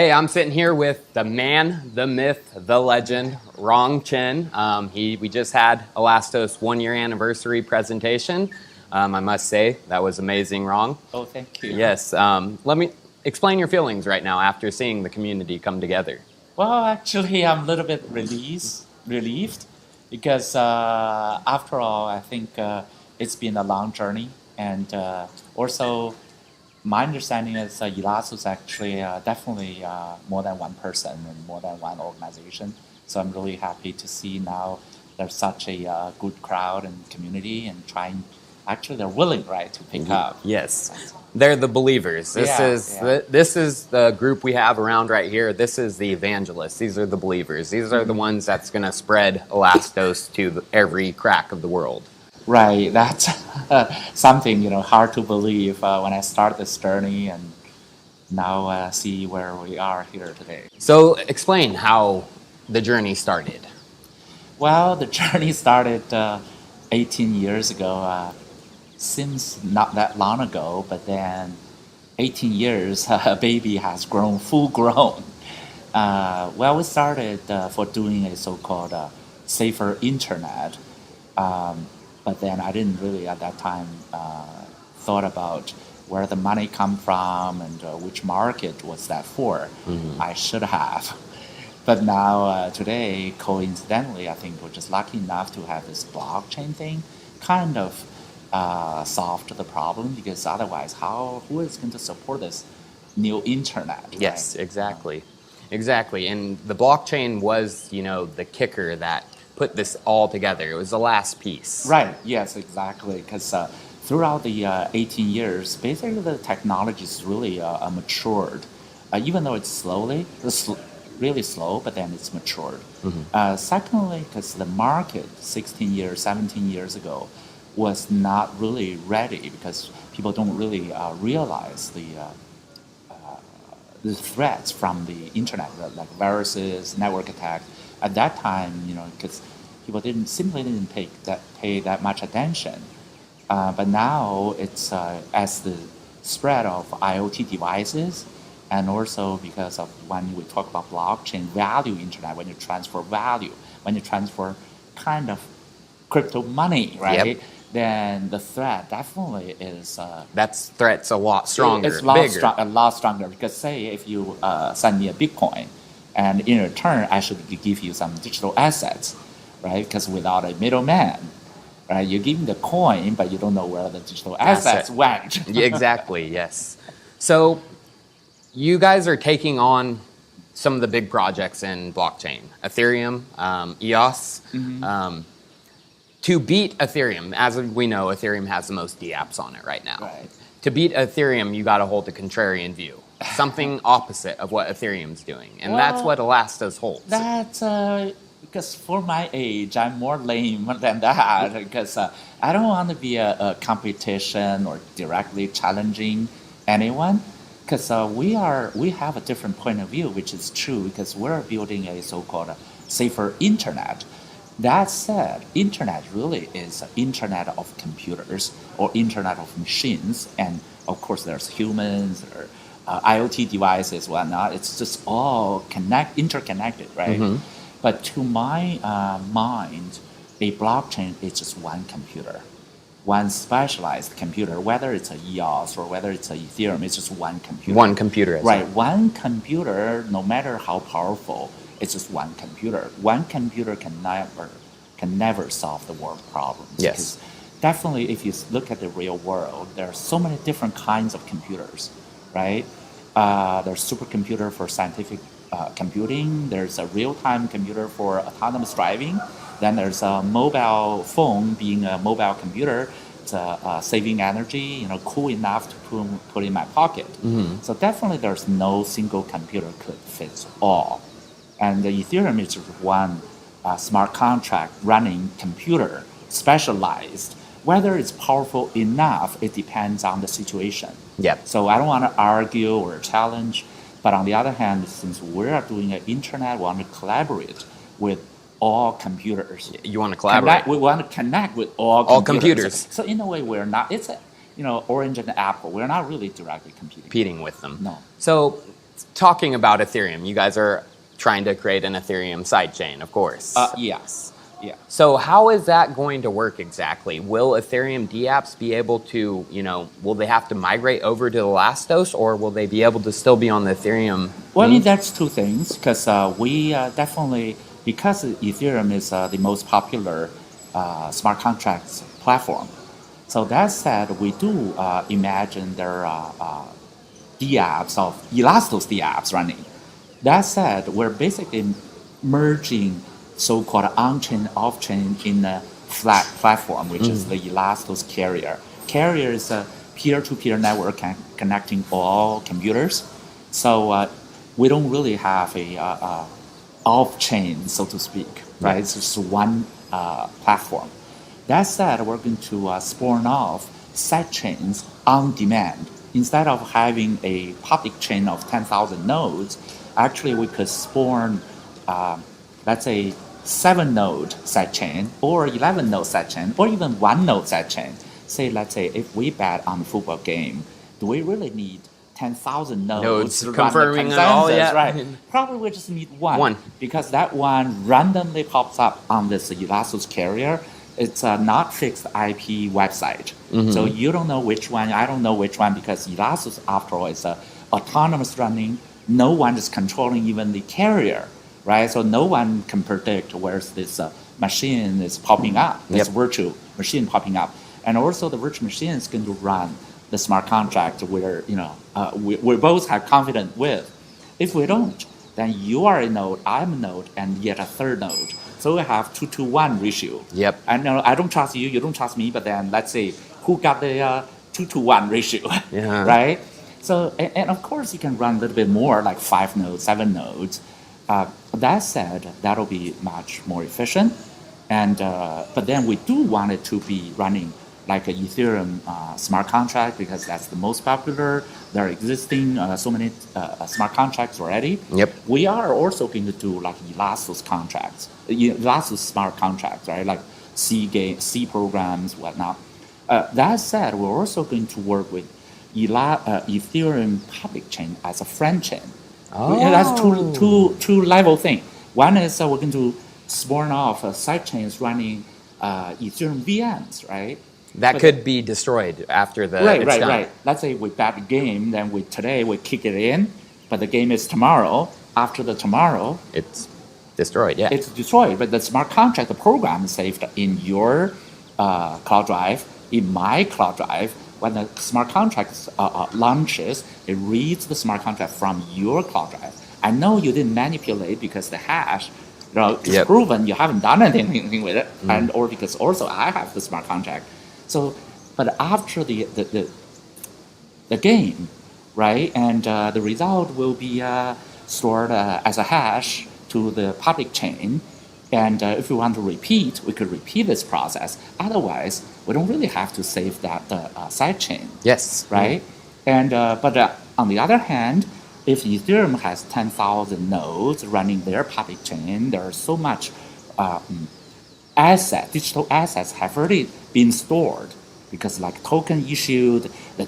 Today I'm sitting here with the man, the myth, the legend, Rong Chen. We just had Elastos 1-year anniversary presentation. I must say that was amazing, Rong. Oh, thank you. Yes. Let me explain your feelings right now after seeing the community come together. Well, actually, I'm a little bit relieved because after all, I think it's been a long journey, and also my understanding is Elastos actually definitely more than one person and more than one organization. So I'm really happy to see now there's such a good crowd and community and trying. Actually, they're willing, right, to pick up. Yes, they're the believers. This is the group we have around right here. This is the evangelists. These are the believers. These are the ones that's going to spread Elastos to every crack of the world. Right, that's something hard to believe when I started this journey, and now see where we are here today. So explain how the journey started. Well, the journey started 18 years ago. Seems not that long ago, but then 18 years, a baby has grown full grown. Well, we started for doing a so-called safer internet. But then I didn't really at that time thought about where the money come from and which market was that for. I should have. But now today, coincidentally, I think we're just lucky enough to have this blockchain thing kind of solved the problem, because otherwise who is going to support this new internet? Yes, right? Exactly. And the blockchain was, the kicker that put this all together. It was the last piece. Right. Yes, exactly. Because throughout the 18 years, basically the technology is really matured. Even though it's really slow, but then it's matured. Secondly, because the market 16 years, 17 years ago was not really ready, because people don't really realize the threats from the internet, like viruses, network attack. At that time, because people simply didn't pay that much attention. But now it's as the spread of IoT devices, and also because of when we talk about blockchain value internet, when you transfer value, when you transfer kind of crypto money, right? Yep. Then the threat definitely is. That threat's a lot stronger, It's bigger. a lot stronger, because say if you send me a Bitcoin, and in return I should give you some digital assets, right? Because without a middleman, right? You give me the coin, but you don't know where the digital assets went. Yeah, exactly. Yes. So you guys are taking on some of the big projects in blockchain, Ethereum, EOS. To beat Ethereum, as we know, Ethereum has the most dApps on it right now. Right. To beat Ethereum, you got to hold the contrarian view, something opposite of what Ethereum's doing, and that's what Elastos holds. That's because for my age, I'm more lame than that, because I don't want to be a competition or directly challenging anyone, because we have a different point of view, which is true, because we're building a so-called safer internet. That said, internet really is internet of computers or internet of machines, and of course there's humans or IoT devices, whatnot. It's just all interconnected, right? But to my mind, a blockchain is just one computer, one specialized computer. Whether it's a EOS or whether it's a Ethereum, it's just one computer. One computer, right? One computer, no matter how powerful. It's just one computer. One computer can never solve the world problems. Yes. Because definitely, if you look at the real world, there are so many different kinds of computers, right? There's supercomputer for scientific computing. There's a real-time computer for autonomous driving. Then there's a mobile phone being a mobile computer. It's saving energy, cool enough to put in my pocket. So definitely, there's no single computer could fit all. And the Ethereum is one smart contract running computer, specialized. Whether it's powerful enough, it depends on the situation. Yep. So I don't want to argue or challenge, but on the other hand, since we're doing an internet, we want to collaborate with all computers. You want to collaborate. We want to connect with all computers. So in a way, we're not. It's Orange and Apple. We're not really directly competing with them. No. So talking about Ethereum, you guys are trying to create an Ethereum sidechain, of course. Yes. Yeah. So how is that going to work exactly? Will Ethereum dApps be able to, will they have to migrate over to Elastos, or will they be able to still be on the Ethereum? Well, I mean, that's two things, because we definitely, because Ethereum is the most popular smart contracts platform. So that said, we do imagine there are dApps of Elastos dApps running. That said, we're basically merging so-called on-chain, off-chain in a flat platform, which is the Elastos carrier. Carrier is a peer-to-peer network connecting all computers. So we don't really have a off-chain, so to speak, right? It's just one platform. That said, we're going to spawn off sidechains on demand. Instead of having a public chain of 10,000 nodes, actually we could spawn, let's say, 7-node sidechain, or 11-node sidechain, or even 1-node sidechain. Let's say, if we bet on a football game, do we really need 10,000 nodes to confirming run the it all, consensus, yeah. right? Probably we just need one. Because that one randomly pops up on this Elastos carrier. It's a not fixed IP website. So you don't know which one, I don't know which one, because Elastos, after all, is autonomous running. No one is controlling even the carrier, right? So no one can predict where this machine is popping up, this virtual machine popping up. And also the virtual machine is going to run the smart contract where we both have confidence with. If we don't, then you are a node, I'm a node, and yet a third node. So we have 2-to-1 ratio. Yep. I know I don't trust you, you don't trust me, but then let's say who got the 2-to-1 ratio, right? So, and of course you can run a little bit more, like 5 nodes, 7 nodes. That said, that'll be much more efficient. And but then we do want it to be running like an Ethereum smart contract, because that's the most popular. There are existing so many smart contracts already. Yep. We are also going to do like Elastos contracts, Elastos smart contracts, right? Like C programs, whatnot. That said, we're also going to work with Ethereum public chain as a friend chain. That's two level thing. One is we're going to spawn off sidechains running Ethereum VMs, right? That could be destroyed after the it's done. Right. Let's say we bet the game, then today we kick it in, but the game is tomorrow. After the tomorrow, it's destroyed. Yeah, it's destroyed. But the smart contract, the program is saved in your cloud drive, in my cloud drive. When the smart contract launches, it reads the smart contract from your cloud drive. I know you didn't manipulate because the hash, it's proven you haven't done anything with it, and or because also I have the smart contract. So, but after the game, right, and the result will be stored as a hash to the public chain, and if we want to repeat, we could repeat this process. Otherwise, we don't really have to save that side chain. Yes. Right, and but on the other hand, if Ethereum has 10,000 nodes running their public chain, there are so much digital assets have already been stored, because like token issued, the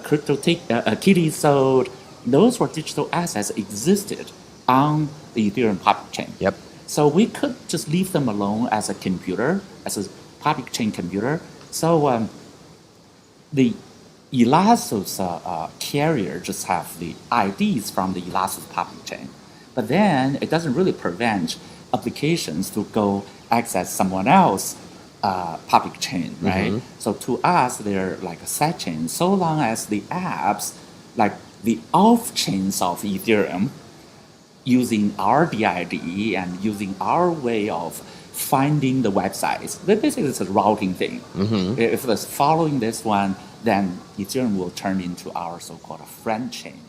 crypto kitty sold, those were digital assets existed on the Ethereum public chain. Yep. So we could just leave them alone as a computer, as a public chain computer. So the Elastos carrier just have the IDs from the Elastos public chain, but then it doesn't really prevent applications to go access someone else public chain, right? So to us, they're like a side chain, so long as the apps, like the off chains of Ethereum, using our DID and using our way of finding the websites. Basically, it's a routing thing. If it's following this one, then Ethereum will turn into our so-called friend chain.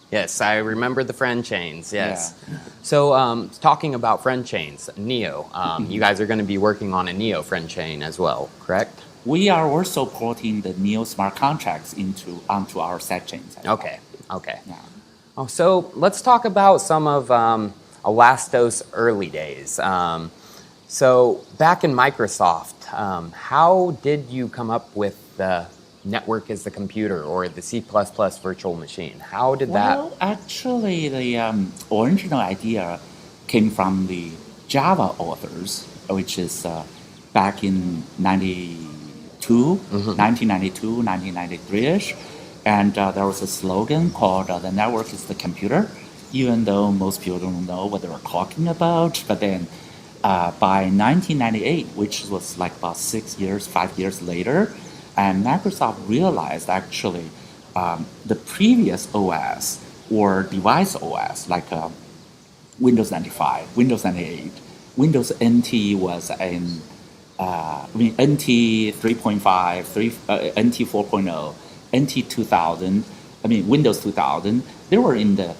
Yes, I remember the friend chains, yes. Yeah. So talking about friend chains, Neo, you guys are going to be working on a Neo friend chain as well, correct? We are also porting the Neo smart contracts onto our sidechains. Okay. Yeah. Oh, so let's talk about some of Elastos' early days. So back in Microsoft, how did you come up with the network is the computer or the C++ virtual machine? How did that? Well, actually, the original idea came from the Java authors, which is back in 1992, 1993-ish. And there was a slogan called the network is the computer, even though most people don't know what they were talking about. But then by 1998, which was like about 5 years later, and Microsoft realized actually the previous OS or device OS, like Windows 95, Windows 98, Windows NT was in NT 3.5, NT 4.0, NT 2000, Windows 2000, they were in the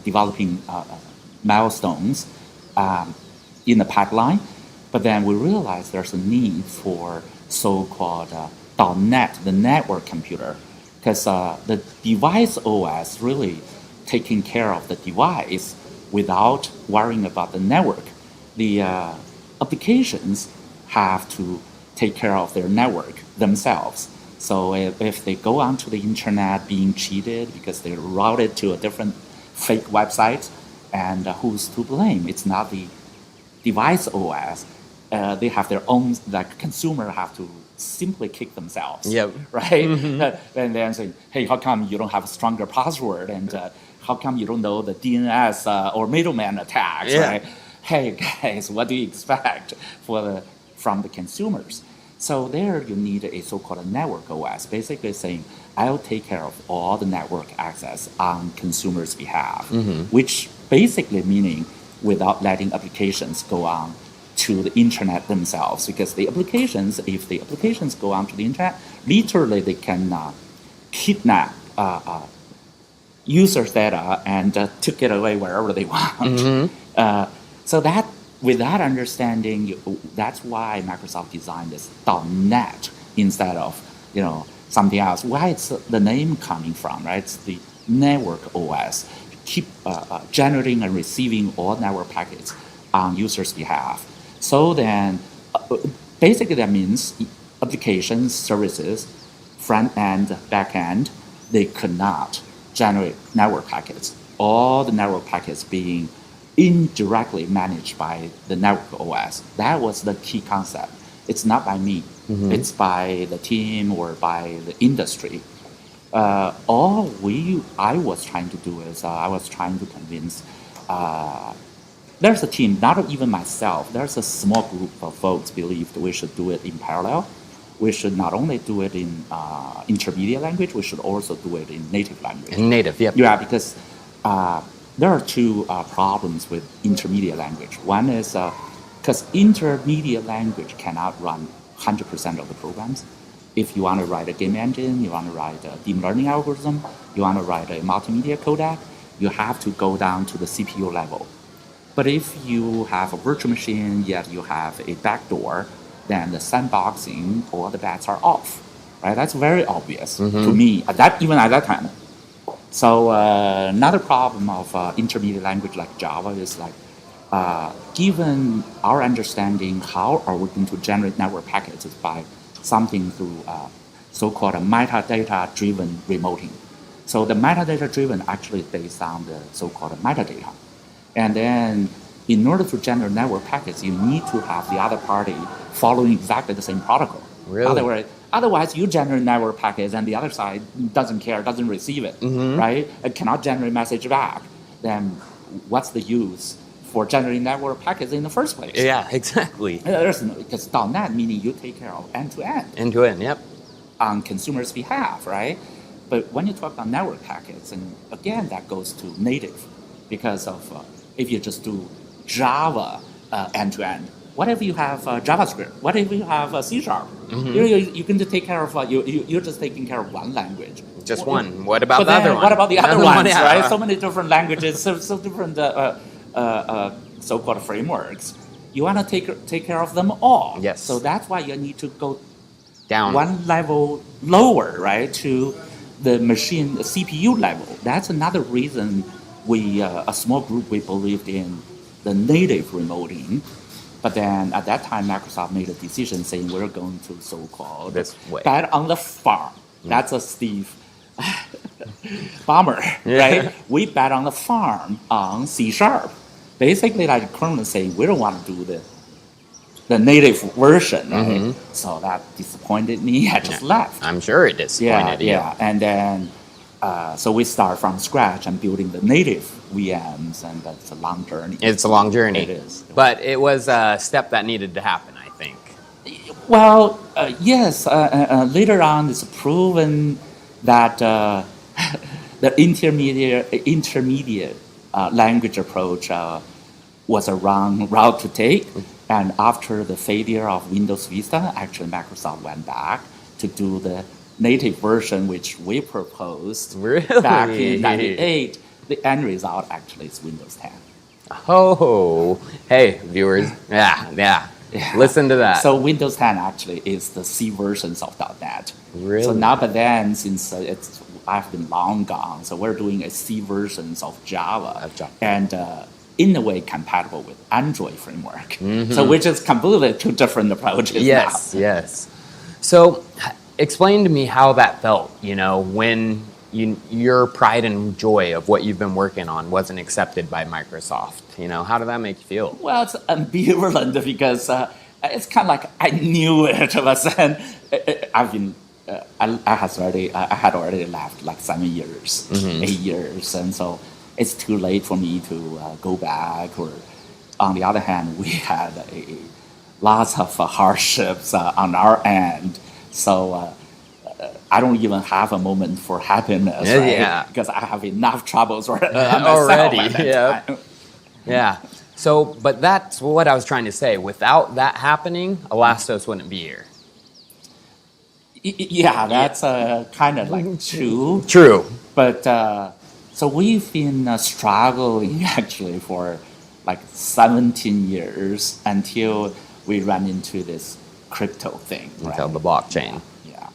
developing milestones in the pipeline. But then we realized there's a need for so-called .NET, the network computer, because the device OS really taking care of the device without worrying about the network. The applications have to take care of their network themselves. So if they go onto the internet being cheated because they're routed to a different fake website, and who's to blame? It's not the device OS. They have their own, like consumer have to simply kick themselves, yep. right? And then saying, hey, how come you don't have a stronger password? And how come you don't know the DNS or middleman attacks, right? Hey, guys, what do you expect from the consumers? So there you need a so-called network OS, basically saying, I'll take care of all the network access on consumers' behalf, which basically meaning without letting applications go on to the internet themselves, because the applications, if the applications go onto the internet, literally they can kidnap users' data and took it away wherever they want. So that, with that understanding, that's why Microsoft designed this .NET instead of something else. Why it's the name coming from, right? It's the network OS. Keep generating and receiving all network packets on users' behalf. So then, basically that means applications, services, front end, back end, they could not generate network packets. All the network packets being indirectly managed by the network OS. That was the key concept. It's not by me. It's by the team or by the industry. I was trying to do is I was trying to convince. There's a team, not even myself. There's a small group of folks believed we should do it in parallel. We should not only do it in intermediate language, we should also do it in native language. In native, yep. Yeah, because there are two problems with intermediate language. One is because intermediate language cannot run 100% of the programs. If you want to write a game engine, you want to write a deep learning algorithm, you want to write a multimedia codec, you have to go down to the CPU level. But if you have a virtual machine, yet you have a backdoor, then the sandboxing, all the bets are off. Right? That's very obvious to me, even at that time. So another problem of intermediate language like Java is like, given our understanding, how are we going to generate network packets is by something through so-called metadata-driven remoting. So the metadata-driven actually is based on the so-called metadata. And then in order to generate network packets, you need to have the other party following exactly the same protocol. Really? Otherwise, you generate network packets and the other side doesn't care, doesn't receive it, right? It cannot generate message back. Then what's the use for generating network packets in the first place? Yeah, exactly. Because .NET meaning you take care of end-to-end. End-to-end, yep. On consumers' behalf, right? But when you talk about network packets, and again, that goes to native, because of if you just do Java end-to-end, what if you have JavaScript? What if you have C#? You can just take care of you're just taking care of one language. Just one. What about the other one? What about the other ones? Yeah. Right? So many different languages, so different so-called frameworks. You want to take care of them all. Yes. So that's why you need to go down one level lower, right, to the machine the CPU level. That's another reason we a small group we believed in the native remoting. But then at that time, Microsoft made a decision saying we're going to so-called This way. bet on the farm. That's a Steve Ballmer, right? We bet on the farm on C#. Basically, like currently saying we don't want to do the native version, right? So that disappointed me. I just left. I'm sure it disappointed you. Yeah, and then so we start from scratch and building the native VMs, and that's a long journey. It's a long journey. It is. But it was a step that needed to happen, I think. Well, yes. Later on, it's proven that the intermediate language approach was a wrong route to take. And after the failure of Windows Vista, actually Microsoft went back to do the native version, which we proposed back in '98. The end result actually is Windows 10. Oh, hey, viewers. Yeah. Listen to that. So Windows 10 actually is the C versions of .NET. Really? So now, but then since I've been long gone, so we're doing a C versions of Java, and in a way compatible with Android framework. So which is completely two different approaches. Yes. So explain to me how that felt, when your pride and joy of what you've been working on wasn't accepted by Microsoft. How did that make you feel? Well, it's ambivalent because it's kind of like I knew it, but then I've been. I had already left like 7 years, 8 years, and so it's too late for me to go back. Or on the other hand, we had lots of hardships on our end, so I don't even have a moment for happiness, right? Because I have enough troubles already. Yeah. So, but that's what I was trying to say. Without that happening, Elastos wouldn't be here. Yeah, that's kind of like true. True. But so we've been struggling actually for like 17 years until we ran into this crypto thing. Until the blockchain. Yeah.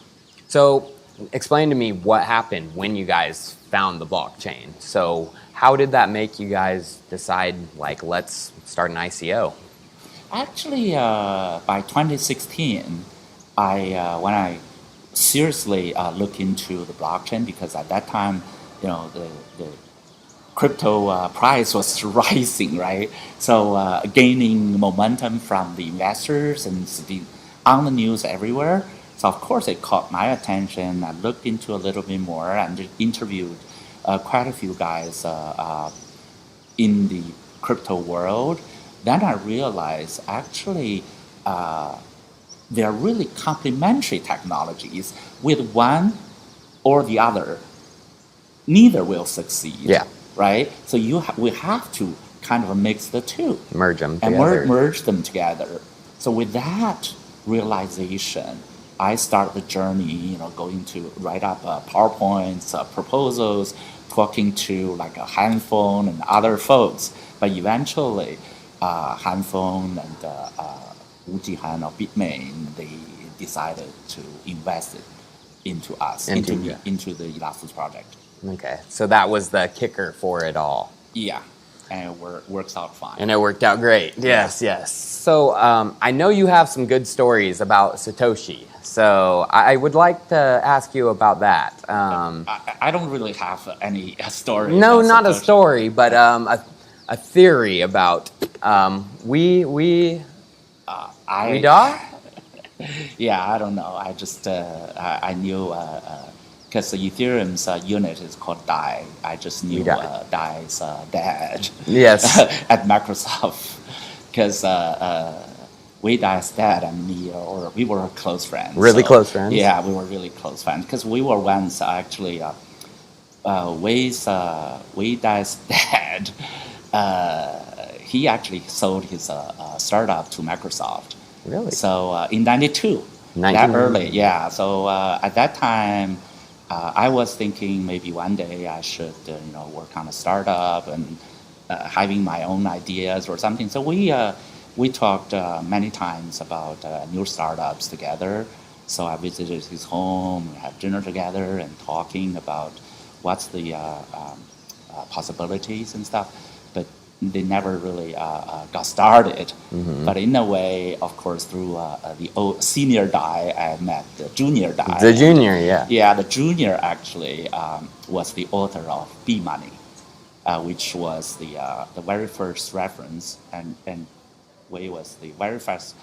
So explain to me what happened when you guys found the blockchain. So how did that make you guys decide, like, let's start an ICO? Actually, by 2016, when I seriously looked into the blockchain, because at that time, the crypto price was rising, right? So gaining momentum from the investors and on the news everywhere. So of course it caught my attention. I looked into a little bit more and interviewed quite a few guys in the crypto world. Then I realized actually they're really complementary technologies. With one or the other, neither will succeed. Yeah. Right? So we have to kind of mix the two. Merge them and together. merge them together. So with that realization, I start the journey, going to write up PowerPoints, proposals, talking to like a handphone and other folks. But eventually, handphone and Wujihan or Bitmain, they decided to invest it into us, into the Elastos project. Okay, so that was the kicker for it all. Yeah, and it works out fine. And it worked out great. Yes. So I know you have some good stories about Satoshi. So I would like to ask you about that. I don't really have any story. No, not Satoshi. a story, but a theory about we die? Yeah, I don't know. I just I knew because Ethereum's unit is called DAI. I just knew DAI's dad. Yes. At Microsoft, because DAI's dad and me, we were close friends. Really close friends. Yeah, we were really close friends because we were once actually DAI's dad. He actually sold his startup to Microsoft. Really? So in '92, that early, yeah. So at that time, I was thinking maybe one day I should, work on a startup and having my own ideas or something. So we talked many times about new startups together. So I visited his home, we had dinner together, and talking about what's the possibilities and stuff. But they never really got started. But in a way, of course, through the senior DAI, I met the junior DAI. The junior, yeah. Yeah, the junior actually was the author of B Money, which was the very first reference, and Wei was the very first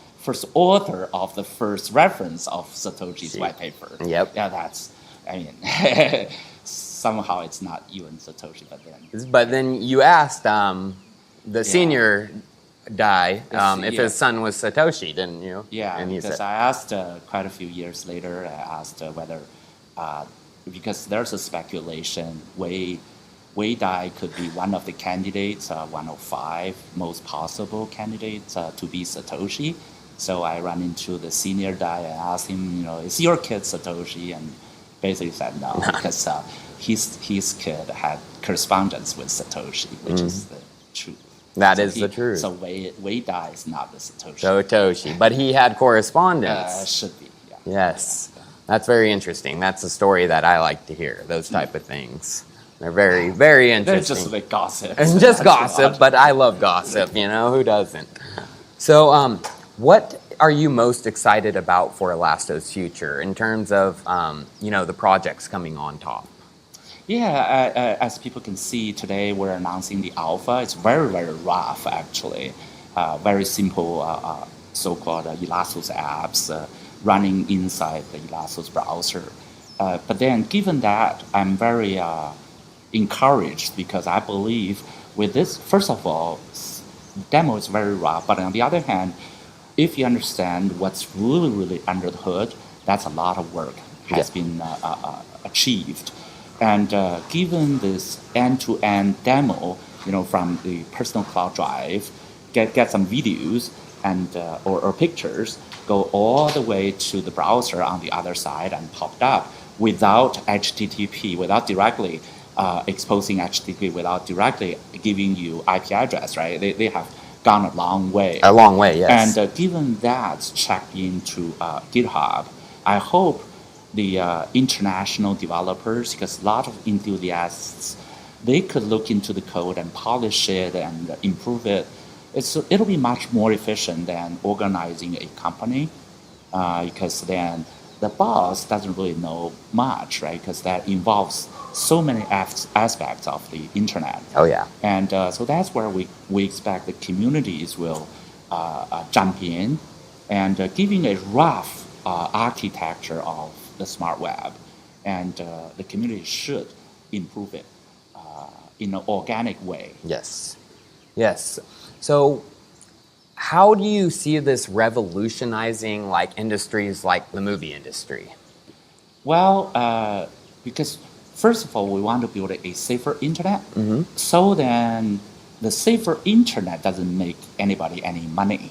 author of the first reference of Satoshi's white paper. Yep. Yeah, that's, I mean, somehow it's not even Satoshi, but then. But then you asked the senior DAI if his son was Satoshi, didn't you? Yeah, and he because said, I asked quite a few years later, I asked whether, because there's a speculation, Wei Dai could be one of the candidates, one of 5 most possible candidates to be Satoshi. So I ran into the senior Dai and asked him, is your kid Satoshi? And basically said no, because his kid had correspondence with Satoshi, which is the truth. That is the truth. So Wei Dai is not the Satoshi. Satoshi, but he had correspondence. Should be, yeah. Yes, that's very interesting. That's a story that I like to hear, those type of things. They're very, very interesting. They're just like gossip. It's just gossip, but I love gossip, who doesn't? So what are you most excited about for Elastos' future in terms of, the projects coming on top? Yeah, as people can see today, we're announcing the alpha. It's very, very rough, actually. Very simple so-called Elastos apps running inside the Elastos browser. But then given that, I'm very encouraged because I believe with this, first of all, demo is very rough, but on the other hand, if you understand what's really, really under the hood, that's a lot of work has been achieved. And given this end-to-end demo, from the personal cloud drive, get some videos and or pictures, go all the way to the browser on the other side and popped up without HTTP, without directly exposing HTTP, without directly giving you IP address, right? They have gone a long way. A long way, yes. And given that checked into GitHub, I hope the international developers, because a lot of enthusiasts, they could look into the code and polish it and improve it. It'll be much more efficient than organizing a company, because then the boss doesn't really know much, right? Because that involves so many aspects of the internet. Oh, yeah. And so that's where we expect the communities will jump in and giving a rough architecture of the smart web. And the community should improve it in an organic way. Yes. Yes. So how do you see this revolutionizing industries like the movie industry? Well, because first of all, we want to build a safer internet. So then the safer internet doesn't make anybody any money.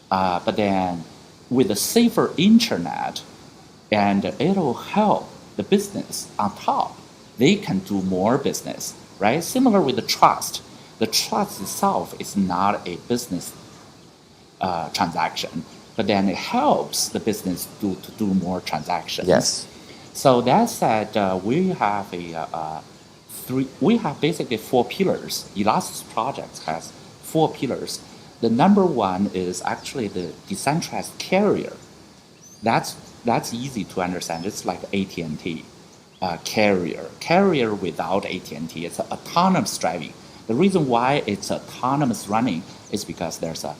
But then with a safer internet, and it'll help the business on top. They can do more business, right? Similar with the trust. The trust itself is not a business transaction, but then it helps the business to do more transactions. Yes. So that said, we have we have basically 4 pillars. Elastos project has 4 pillars. The number one is actually the decentralized carrier. That's easy to understand. It's like AT&T carrier without AT&T. It's autonomous driving. The reason why it's autonomous running is because there's a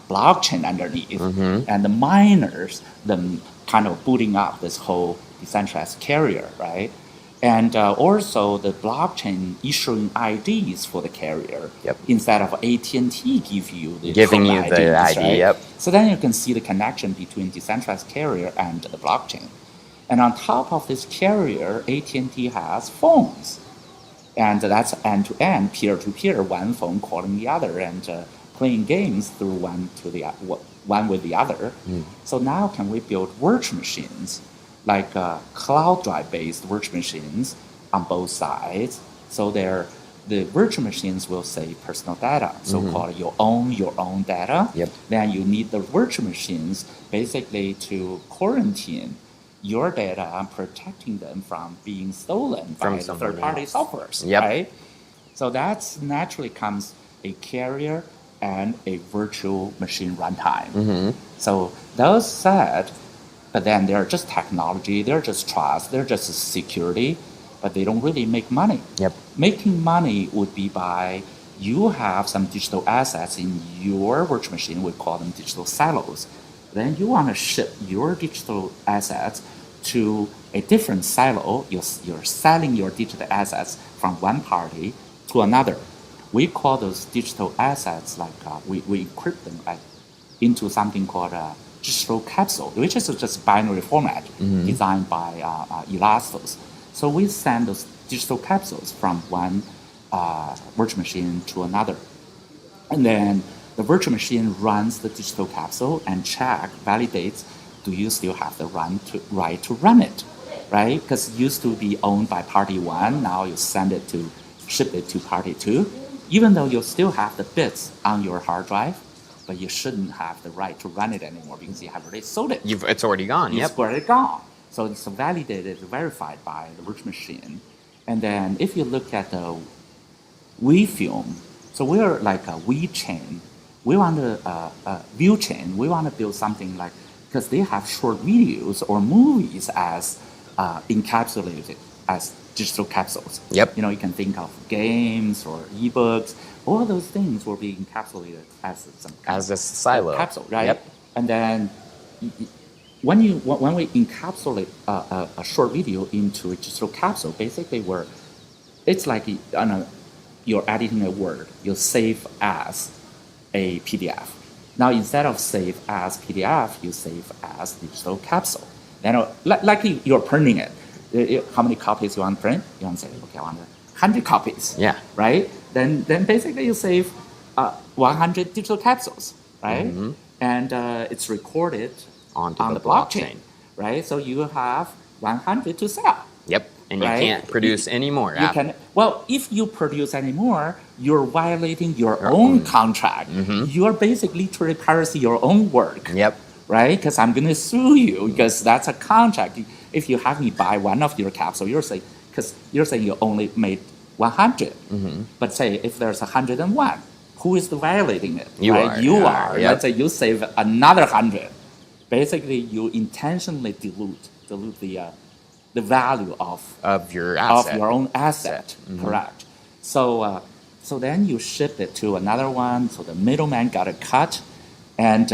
blockchain underneath, and the miners them kind of booting up this whole decentralized carrier, right? And also the blockchain issuing IDs for the carrier instead of AT&T giving you the IDs, ID. Right? Yep. So then you can see the connection between decentralized carrier and the blockchain. And on top of this carrier, AT&T has phones, and that's end-to-end, peer-to-peer, one phone calling the other and playing games through one with the other. So now can we build virtual machines, like cloud drive-based virtual machines on both sides. So the virtual machines will save personal data, so-called your own data. Then you need the virtual machines basically to quarantine your data and protecting them from being stolen by third-party softwares, right? So that's naturally comes a carrier, and a virtual machine runtime. So those said, but then they're just technology, they're just trust, they're just security, but they don't really make money. Yep. Making money would be by you have some digital assets in your virtual machine, we call them digital silos. Then you want to ship your digital assets to a different silo. You're selling your digital assets from one party to another. We call those digital assets like we encrypt them into something called a digital capsule, which is just binary format designed by Elastos. So we send those digital capsules from one virtual machine to another. And then the virtual machine runs the digital capsule and validates, do you still have the right to run it, right? Because it used to be owned by party one, now you ship it to party two. Even though you still have the bits on your hard drive, but you shouldn't have the right to run it anymore because you have already sold it. It's already gone. It's already gone. So it's validated, verified by the virtual machine. And then if you look at the WeFilm, so we're like a WeChain. We want to view chain. We want to build something like, because they have short videos or movies as encapsulated as digital capsules. Yep. You can think of games or ebooks. All those things will be encapsulated as a silo capsule, right? Yep. And then when we encapsulate a short video into a digital capsule, basically it's like you're editing a word. You save as a PDF. Now instead of save as PDF, you save as digital capsule. Then like you're printing it. How many copies you want to print? You want to say, okay, I want 100 copies. Yeah. Right? Then basically you save 100 digital capsules, right? And it's recorded on the blockchain, right? So you have 100 to sell. Yep. And you right? can't produce any more. If you produce any more, you're violating your own contract. You're basically literally piracy your own work. Yep. Right? Because I'm going to sue you because that's a contract. If you have me buy one of your capsules, you're saying you only made 100. But say if there's 101, who is violating it? You right? are. You Yeah. are. Yep. Let's say you save another 100. Basically, you intentionally dilute the value of your asset. of your own asset. Correct. So then you ship it to another one. So the middleman got a cut. And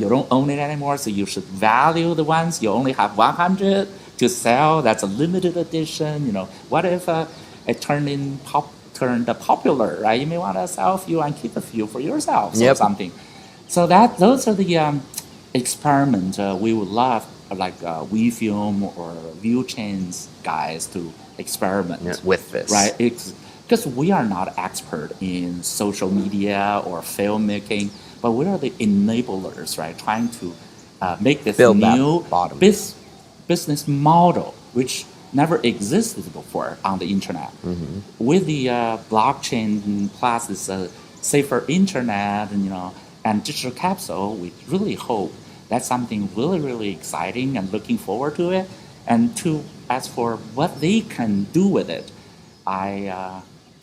you don't own it anymore, so you should value the ones. You only have 100 to sell. That's a limited edition. What if it turned popular, right? You may want to sell a few and keep a few for yourself or something. So those are the experiments we would love, like WeFilm or ViewChain's guys to experiment with this, right? Because we are not expert in social media or filmmaking. But we are the enablers, right? Trying to make this new business model, which never existed before on the internet. With the blockchain plus this safer internet and digital capsule, we really hope that's something really, really exciting and looking forward to it. And as for what they can do with it, I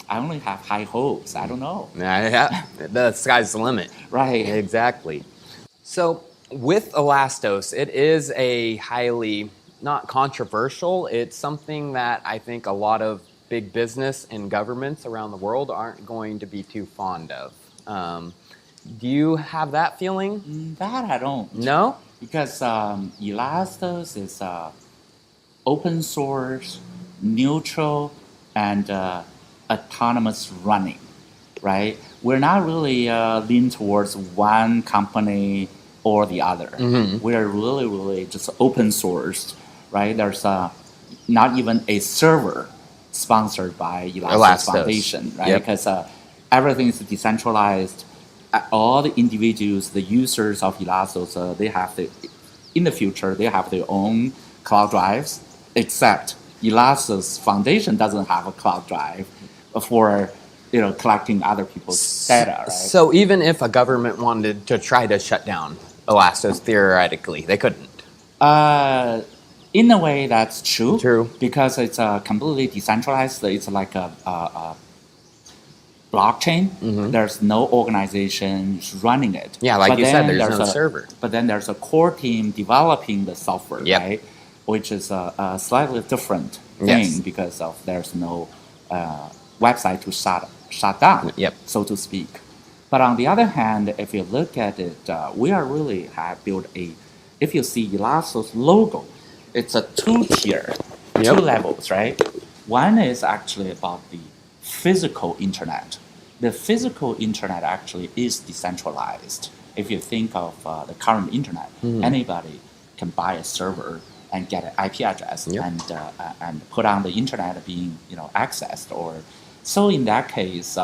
only have high hopes. I don't know. The sky's the limit. Right. Exactly. So with Elastos, it is a highly, not controversial, it's something that I think a lot of big business and governments around the world aren't going to be too fond of. Do you have that feeling? That I don't. No? Because Elastos is open source, neutral, and autonomous running, right? We're not really lean towards one company or the other. We're really, really just open sourced, right? There's not even a server sponsored by Elastos Foundation, right? Because everything is decentralized. All the individuals, the users of Elastos, in the future, they have their own cloud drives, except Elastos Foundation doesn't have a cloud drive for collecting other people's data, right? So even if a government wanted to try to shut down Elastos, theoretically, they couldn't. In a way, that's true. True. Because it's completely decentralized. It's like blockchain. There's no organization running it. Yeah, like But you said, then there's no server. But then there's a core team developing the software, Yep. right? Which is a slightly different thing Yes. because of there's no website to shut down, Yep. so to speak. But on the other hand, if you look at it, we are really have built if you see Elastos logo, it's a two-tier, Yep. 2 levels, right? One is actually about the physical internet. The physical internet actually is decentralized. If you think of the current internet, anybody can buy a server and get an IP address Yep. and put on the internet being accessed. Or so in that case,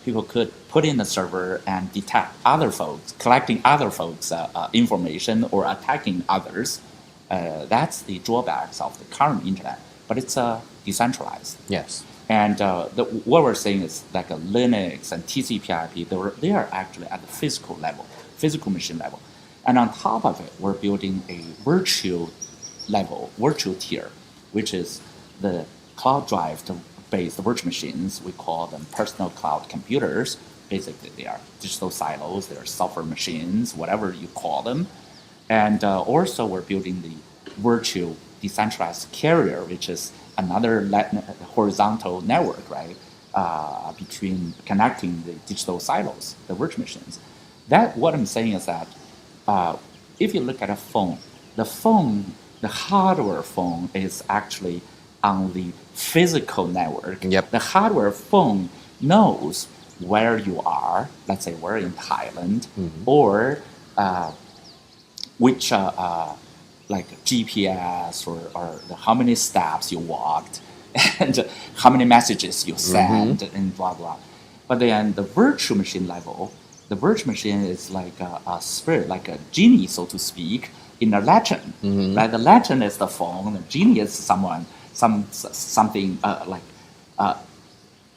people could put in the server and detect other folks, collecting other folks' information or attacking others. That's the drawbacks of the current internet, but it's decentralized. Yes. And what we're saying is like a Linux and TCP/IP, they are actually at the physical level, physical machine level. And on top of it, we're building a virtual level, virtual tier, which is the cloud drive-based virtual machines. We call them personal cloud computers. Basically, they are digital silos, they are software machines, whatever you call them. And also, we're building the virtual decentralized carrier, which is another horizontal network, right, between connecting the digital silos, the virtual machines. What I'm saying is that if you look at a phone, the hardware phone is actually on the physical network. Yep. The hardware phone knows where you are. Let's say we're in Thailand, or which like GPS or how many steps you walked and how many messages you sent and blah blah. But then the virtual machine level, the virtual machine is like a spirit, like a genie, so to speak, in a legend. Right? The legend is the phone. The genie is something like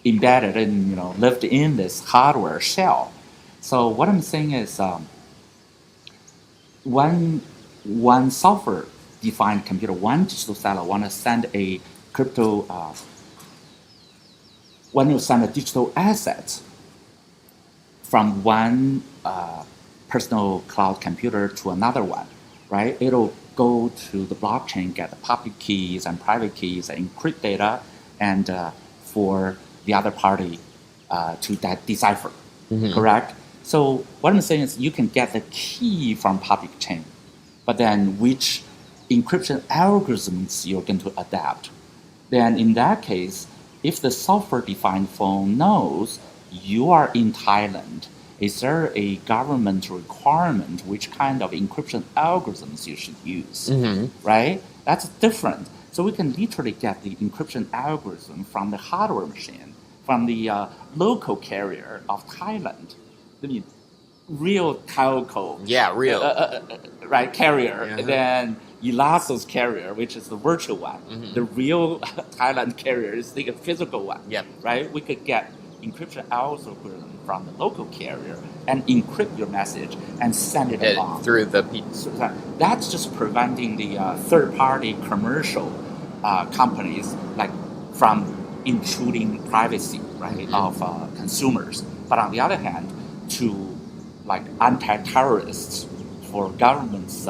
embedded and lived in this hardware shell. So what I'm saying is, one software-defined computer, one digital silo, want to send a crypto, when you send a digital asset from one personal cloud computer to another one, right? It'll go to the blockchain, get the public keys and private keys, and encrypt data, and for the other party to decipher, correct? So what I'm saying is you can get the key from public chain, but then which encryption algorithms you're going to adapt. Then in that case, if the software-defined phone knows you are in Thailand, is there a government requirement which kind of encryption algorithms you should use, right? That's different. So we can literally get the encryption algorithm from the hardware machine, from the local carrier of Thailand. I mean, real telco. Yeah, real. Right, carrier. Then Elastos carrier, which is the virtual one. The real Thailand carrier is the physical one. Yep. Right? We could get encryption algorithm from the local carrier and encrypt your message and send it along. Through the So that's just preventing the third-party commercial companies like from intruding privacy, right, of consumers. But on the other hand, to like anti-terrorists for government's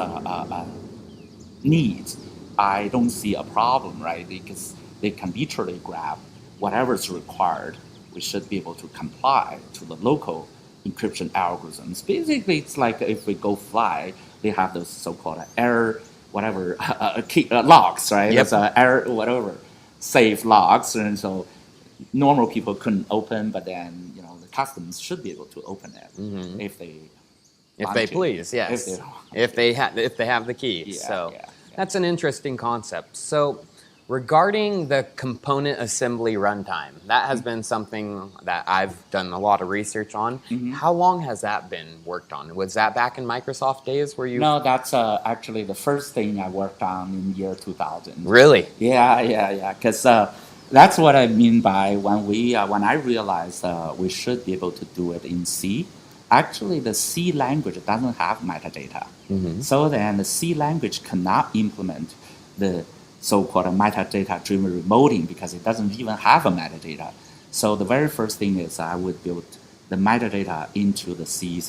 needs, I don't see a problem, right? Because they can literally grab whatever's required. We should be able to comply to the local encryption algorithms. Basically, it's like if we go fly, they have those so-called air whatever key, locks, right? Yep. It's air whatever safe locks, and so normal people couldn't open, but then the customs should be able to open it if they please, yes. If they have the keys. That's an interesting concept. So regarding the component assembly runtime, that has been something that I've done a lot of research on. How long has that been worked on? Was that back in Microsoft days where you... No, that's actually the first thing I worked on in year 2000. Really? Yeah. Because that's what I mean by when I realized we should be able to do it in C. Actually, the C language doesn't have metadata. So then the C language cannot implement the so-called metadata-driven remoting because it doesn't even have a metadata. So the very first thing is I would build the metadata into the C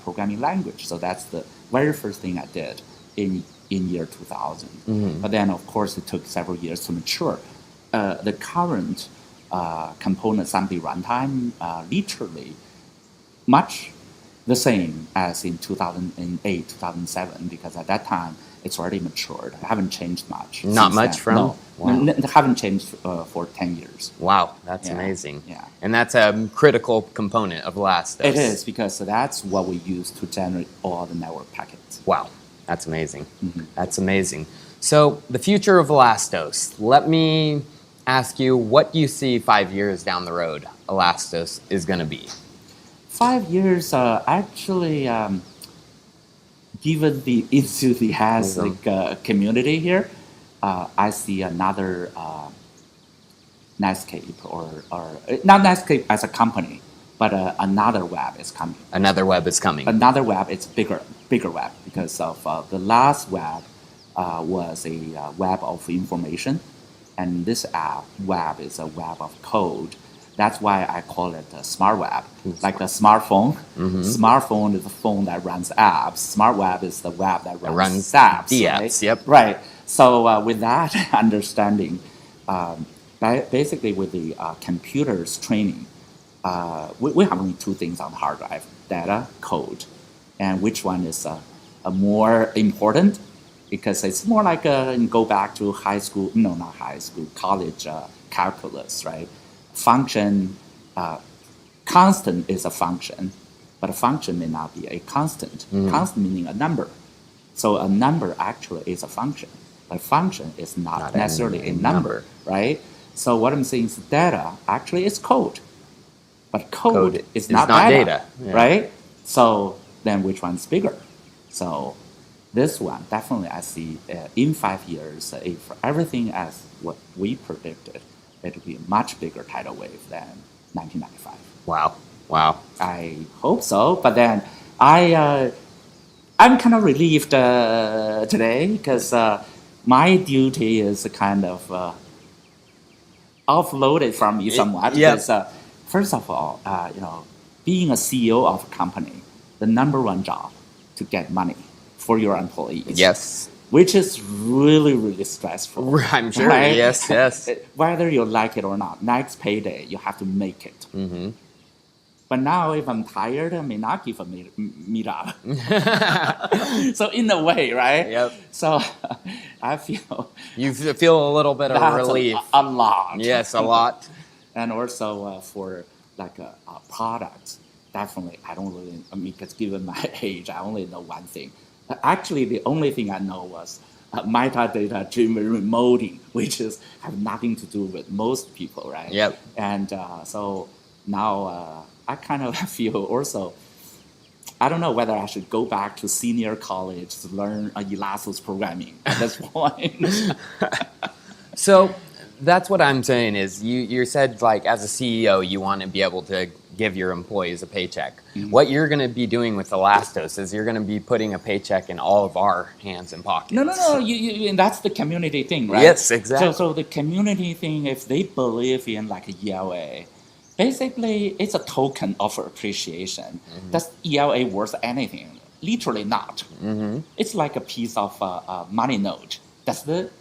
programming language. So that's the very first thing I did in year 2000. But then, of course, it took several years to mature. The current component assembly runtime literally much the same as in 2008, 2007, because at that time it's already matured. It haven't changed much. Not much then. from? No, Wow. It haven't changed for 10 years. Wow, that's Yeah, amazing. yeah. And that's a critical component of Elastos. It is, because that's what we use to generate all the network packets. Wow, that's amazing. That's amazing. So the future of Elastos, let me ask you, what do you see 5 years down the road Elastos is going to be? 5 years, actually, given the enthusiastic community here, I see another Netscape or not Netscape as a company, but another web is coming. Another web is coming. Another web, it's bigger web, because of the last web was a web of information, and this web is a web of code. That's why I call it a smart web, like a smartphone. Smartphone is a phone that runs apps. Smart web is the web that runs apps. The right? apps, yep. Right. So with that understanding, basically with the computers training, we have only two things on the hard drive: data, code, and which one is more important? Because it's more like go back to high school, no, not high school, college calculus, right? Function, constant is a function, but a function may not be a constant. Constant meaning a number. So a number actually is a function. A function is not necessarily a number, right? So what I'm saying is data actually is code. But code is not data. Yeah. Right? So then which one's bigger? So this one, definitely I see in 5 years, if everything as what we predicted, it will be a much bigger tidal wave than 1995. Wow. Wow. I hope so, but then I'm kind of relieved today, because my duty is kind of offloaded from me somewhat. Because first of all, being a CEO of a company, the number one job to get money for your employees. Yes. Which is really, really stressful. I'm sure. Right? Yes, yes. Whether you like it or not, next payday, you have to make it. But now, if I'm tired, I may not give a meetup. So in a way, right? Yep. So I feel... You feel a little bit of relief. A lot. Yes, a lot. And also for like a product, definitely, I don't really... because given my age, I only know one thing. Actually, the only thing I know was metadata-driven remoting, which have nothing to do with most people, right? Yep. And so now I kind of feel also, I don't know whether I should go back to senior college to learn Elastos programming at this point. So that's what I'm saying is you said, like, as a CEO, you want to be able to give your employees a paycheck. What you're going to be doing with Elastos is you're going to be putting a paycheck in all of our hands and pockets. No. And that's the community thing, right? Yes, exactly. So the community thing, if they believe in like a ELA, basically it's a token of appreciation. Does ELA worth anything? Literally not. It's like a piece of money note. Does the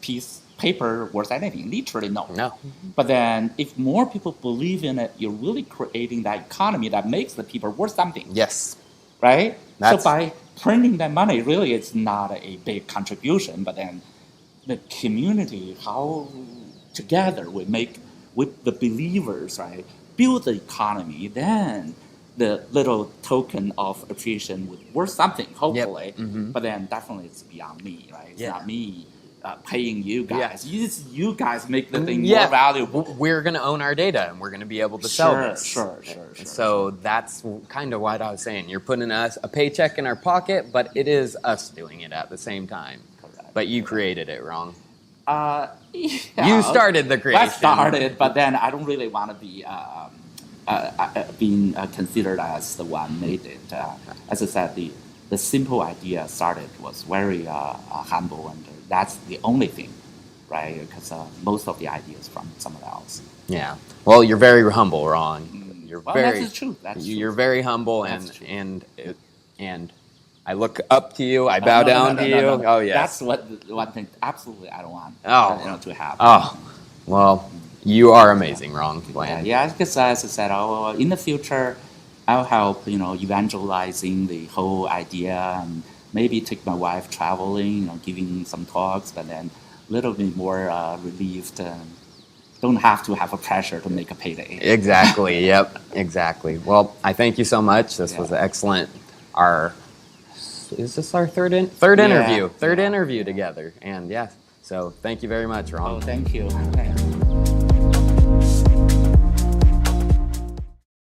paper worth anything? Literally no. But then if more people believe in it, you're really creating that economy that makes the people worth something. Yes. Right? So by printing that money, really it's not a big contribution, but then the community, how together we make with the believers, right, build the economy, then the little token of appreciation would worth something, hopefully. But then definitely it's beyond me, right? It's not me paying you guys. You guys make the thing more valuable. We're going to own our data, and we're going to be able to sell this. Sure. So that's kind of what I was saying. You're putting us a paycheck in our pocket, but it is us doing it at the same time. Correct. But you created it wrong. You started the creation. I started, but then I don't really want to be being considered as the one made it. As I said, the simple idea started was very humble, and that's the only thing. right? Because most of the ideas from someone else. Yeah. Well, you're very humble, Ron. You're Well, very. that's true. That's You're true. very humble, That's true. and I look up to you. I bow down to you. No. Oh yes. That's one thing. Absolutely, I don't want to happen. Oh, well, you are amazing, Ron. Yeah, because as I said, in the future, I'll help evangelizing the whole idea and maybe take my wife traveling, giving some talks, but then a little bit more relieved. Don't have to have a pressure to make a payday. Exactly. Yep. Exactly. Well, I thank you so much. This was excellent. Is this our third interview? Third interview together. And so thank you very much, Ron. Oh, thank you.